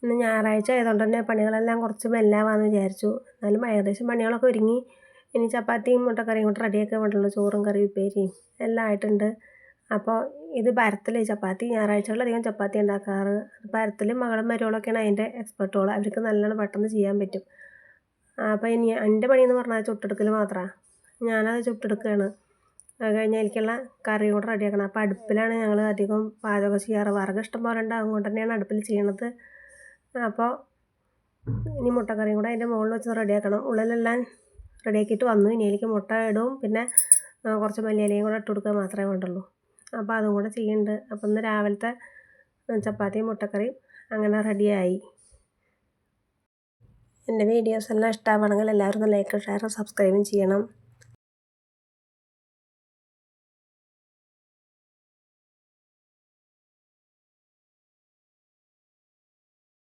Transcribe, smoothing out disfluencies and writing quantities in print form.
ഇന്ന് ഞായറാഴ്ച ആയതുകൊണ്ട് തന്നെ പണികളെല്ലാം കുറച്ച് മെല്ലാവാന്ന് വിചാരിച്ചു. എന്നാലും ഏകദേശം പണികളൊക്കെ ഒരുങ്ങി. ഇനി ചപ്പാത്തിയും മുട്ടക്കറിയും കൂടെ റെഡിയാക്കാൻ വേണ്ടിയുള്ളൂ. ചോറും കറിയും ഉപ്പേരിയും എല്ലാം ആയിട്ടുണ്ട്. അപ്പോൾ ഇത് പരത്തൽ ചപ്പാത്തി ഞായറാഴ്ചകളിലധികം ചപ്പാത്തി ഉണ്ടാക്കാറ്. പരത്തലും മകളും മരുമകളൊക്കെയാണ് അതിൻ്റെ എക്സ്പെർട്ടുകൾ. അവർക്ക് നല്ലോണം പെട്ടെന്ന് ചെയ്യാൻ പറ്റും. അപ്പോൾ ഇനി എൻ്റെ പണിയെന്ന് പറഞ്ഞാൽ ചുട്ടെടുക്കൽ മാത്രമാണ്. ഞാനത് ചുട്ടെടുക്കുകയാണ്. അത് കഴിഞ്ഞാൽ എനിക്കുള്ള കറിയും കൂടെ റെഡിയാക്കണം. അപ്പോൾ അടുപ്പിലാണ് ഞങ്ങൾ അധികം പാചകം ചെയ്യാറ്. വിറക് ഇഷ്ടം പോലെ ഉണ്ട്, അതുകൊണ്ട് തന്നെയാണ് അടുപ്പിൽ ചെയ്യണത്. അപ്പോൾ ഇനി മുട്ടക്കറിയും കൂടെ അതിൻ്റെ മുകളിൽ വെച്ച് റെഡിയാക്കണം. ഉള്ളിലെല്ലാം റെഡിയാക്കിയിട്ട് വന്നു. ഇനി അതിലേക്ക് മുട്ട ഇടും, പിന്നെ കുറച്ച് മല്ലിയിലയും കൂടെ ഇട്ട് കൊടുക്കുക മാത്രമേ വേണ്ടുള്ളൂ. അപ്പോൾ അതും കൂടെ ചെയ്യുന്നുണ്ട്. അപ്പോൾ ഇന്ന് രാവിലത്തെ ചപ്പാത്തിയും മുട്ടക്കറിയും അങ്ങനെ റെഡിയായി. എൻ്റെ വീഡിയോസ് എല്ലാം ഇഷ്ടമാണെങ്കിൽ എല്ലാവരും ലൈക്ക് ഷെയർ സബ്സ്ക്രൈബും ചെയ്യണം.